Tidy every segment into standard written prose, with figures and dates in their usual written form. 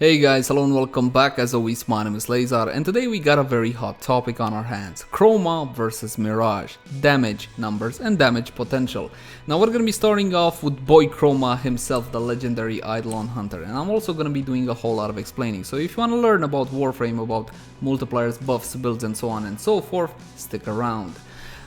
Hey guys, hello and welcome back. As always, my name is Leyzar, and today we got a very hot topic on our hands. Chroma versus Mirage. Damage numbers and damage potential. Now we're going to be starting off with boy Chroma himself, the legendary Eidolon hunter. And I'm also going to be doing a whole lot of explaining. So if you want to learn about Warframe, about multipliers, buffs, builds and so on and so forth, stick around.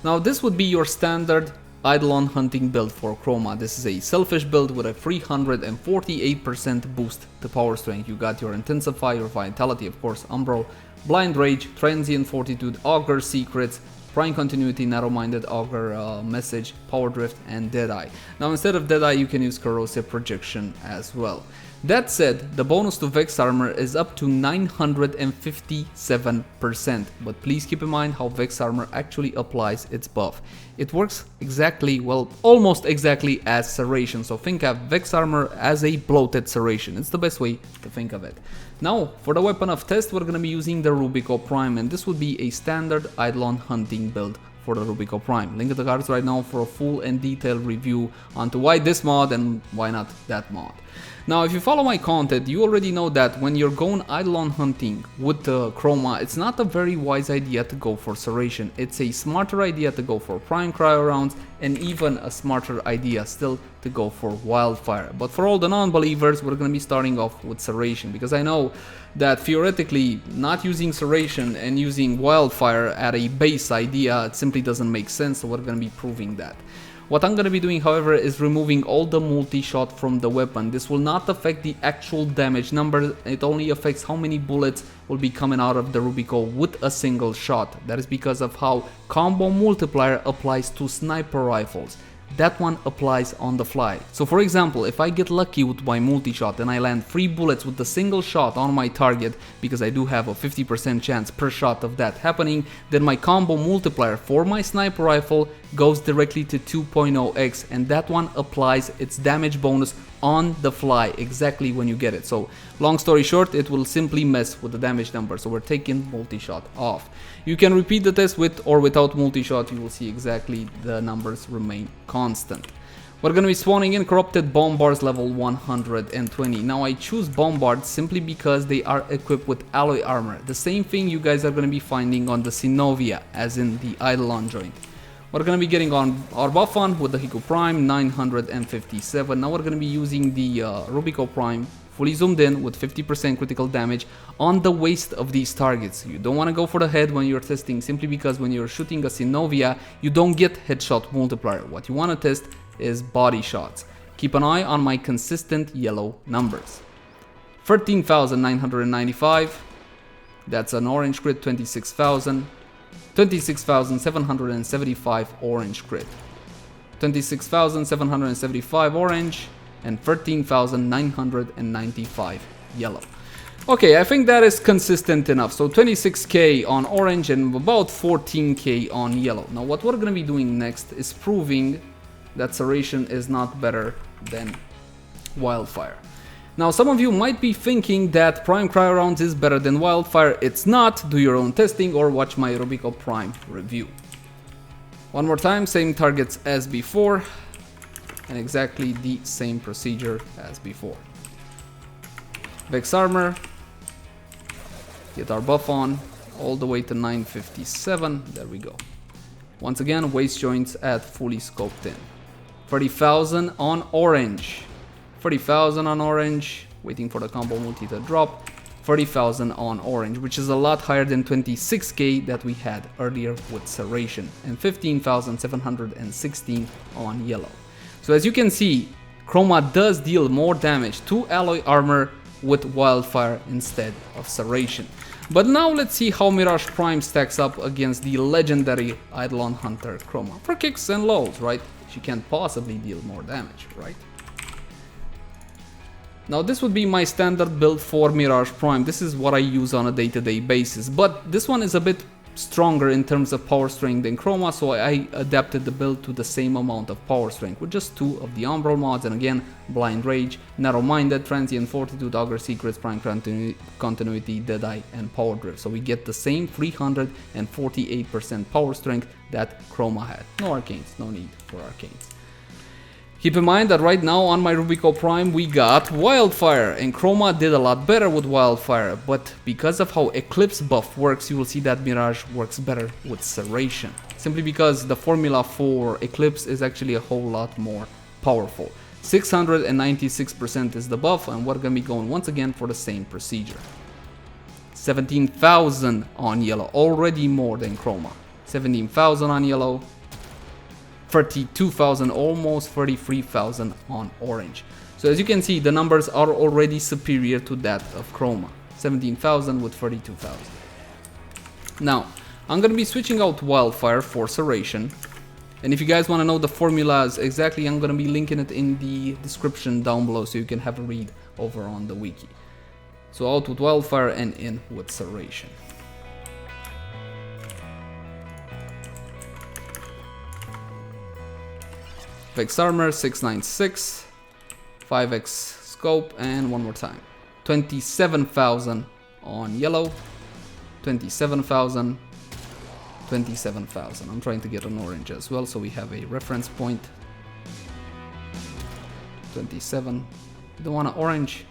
Now this would be your standard Eidolon hunting build for Chroma. This is a selfish build with a 348% boost to power strength. You got your intensify, your vitality, of course, Umbral, blind rage, transient fortitude, augur secrets, prime continuity, narrow-minded augur message, power drift, and deadeye. Now instead of deadeye you can use corrosive projection as well. That said, the bonus to Vex Armor is up to 957%, but please keep in mind how Vex Armor actually applies its buff. It works exactly, well, almost exactly as Serration, so think of Vex Armor as a bloated Serration. It's the best way to think of it. Now, for the weapon of test, we're going to be using the Rubico Prime, and this would be a standard Eidolon hunting build for the Rubico Prime. Link in the cards right now for a full and detailed review onto why this mod and why not that mod. Now, if you follow my content, you already know that when you're going Eidolon hunting with Chroma, it's not a very wise idea to go for Serration. It's a smarter idea to go for Prime Cryo rounds, and even a smarter idea still to go for Wildfire. But for all the non-believers, we're going to be starting off with Serration, because I know that theoretically not using Serration and using Wildfire at a base idea, it simply doesn't make sense, so we're going to be proving that. What I'm going to be doing, however, is removing all the multi-shot from the weapon. This will not affect the actual damage number, it only affects how many bullets will be coming out of the Rubico with a single shot. That is because of how combo multiplier applies to sniper rifles. That one applies on the fly. So for example, if I get lucky with my multi-shot and I land 3 bullets with a single shot on my target, because I do have a 50% chance per shot of that happening, then my combo multiplier for my sniper rifle goes directly to 2.0x, and that one applies its damage bonus on the fly exactly when you get it. So long story short, it will simply mess with the damage number, so we're taking multi-shot off. You can repeat the test with or without multi-shot, you will see exactly the numbers remain constant. We're going to be spawning in corrupted bombards level 120. Now I choose bombards simply because they are equipped with alloy armor, the same thing you guys are going to be finding on the Synovia, as in the Eidolon joint. We're going to be getting on our buff on with the Hiko Prime 957. Now we're going to be using the Rubico Prime fully zoomed in with 50% critical damage on the waist of these targets. You don't want to go for the head when you're testing, simply because when you're shooting a Synovia, you don't get headshot multiplier. What you want to test is body shots. Keep an eye on my consistent yellow numbers. 13,995. That's an orange crit. 26,000. 26,775 orange crit, 26,775 orange, and 13,995 yellow. Okay, I think that is consistent enough. So 26k on orange and about 14k on yellow. Now what we're going to be doing next is proving that Serration is not better than Wildfire. Now some of you might be thinking that Prime Cryo rounds is better than Wildfire. It's not. Do your own testing or watch my Rubico Prime review. One more time, same targets as before and exactly the same procedure as before. Vex Armor, get our buff on all the way to 957. There we go. Once again, waist joints at fully scoped in. 30,000 on orange. 30,000 on orange, waiting for the combo multi to drop. 30,000 on orange, which is a lot higher than 26k that we had earlier with Serration, and 15,716 on yellow. So as you can see, Chroma does deal more damage to alloy armor with Wildfire instead of Serration. But now let's see how Mirage Prime stacks up against the legendary Eidolon hunter Chroma. For kicks and lows, right? She can't possibly deal more damage, right? Now this would be my standard build for Mirage Prime. This is what I use on a day-to-day basis, but this one is a bit stronger in terms of power strength than Chroma, so I adapted the build to the same amount of power strength with just 2 of the Umbral mods, and again, blind rage, narrow-minded, transient fortitude, augur secrets, prime continuity, deadeye, and power drift. So we get the same 348% power strength that Chroma had. No arcanes, no need for arcanes. Keep in mind that right now on my Rubico Prime we got Wildfire, and Chroma did a lot better with Wildfire, but because of how Eclipse buff works, you will see that Mirage works better with Serration. Simply because the formula for Eclipse is actually a whole lot more powerful. 696% is the buff, and we're gonna be going once again for the same procedure. 17,000 on yellow, already more than Chroma. 17,000 on yellow. 32,000, almost 33,000 on orange. So as you can see, the numbers are already superior to that of Chroma. 17,000 with 32,000. Now, I'm gonna be switching out Wildfire for Serration. And if you guys want to know the formulas exactly, I'm gonna be linking it in the description down below so you can have a read over on the wiki. So out with Wildfire and in with Serration. Vex Armor 696, 5x scope, and one more time. 27,000 on yellow, 27,000, 27,000. I'm trying to get an orange as well so we have a reference point. 27. Don't want an orange.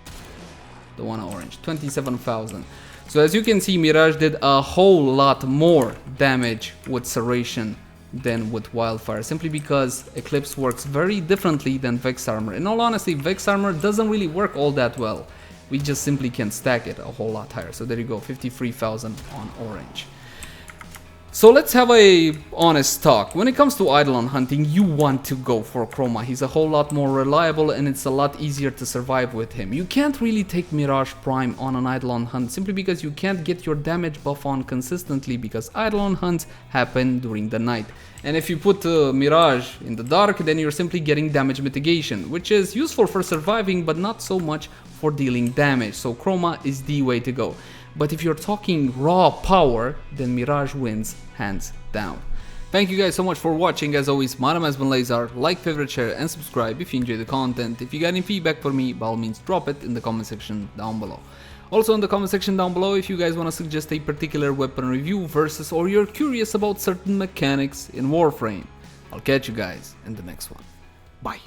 Don't want an orange. 27,000. So as you can see, Mirage did a whole lot more damage with Serration than with Wildfire, simply because Eclipse works very differently than Vex Armor. In all honesty, Vex Armor doesn't really work all that well. We just simply can stack it a whole lot higher. So there you go, 53,000 on orange. So let's have a honest talk. When it comes to Eidolon hunting, you want to go for Chroma. He's a whole lot more reliable and it's a lot easier to survive with him. You can't really take Mirage Prime on an Eidolon hunt simply because you can't get your damage buff on consistently, because Eidolon hunts happen during the night. And if you put Mirage in the dark, then you're simply getting damage mitigation, which is useful for surviving but not so much for dealing damage. So Chroma is the way to go. But if you're talking raw power, then Mirage wins hands down. Thank you guys so much for watching. As always, my name has been Leyzar. Like, favorite, share, and subscribe if you enjoy the content. If you got any feedback for me, by all means drop it in the comment section down below. Also in the comment section down below, if you guys want to suggest a particular weapon review versus, or you're curious about certain mechanics in Warframe. I'll catch you guys in the next one. Bye.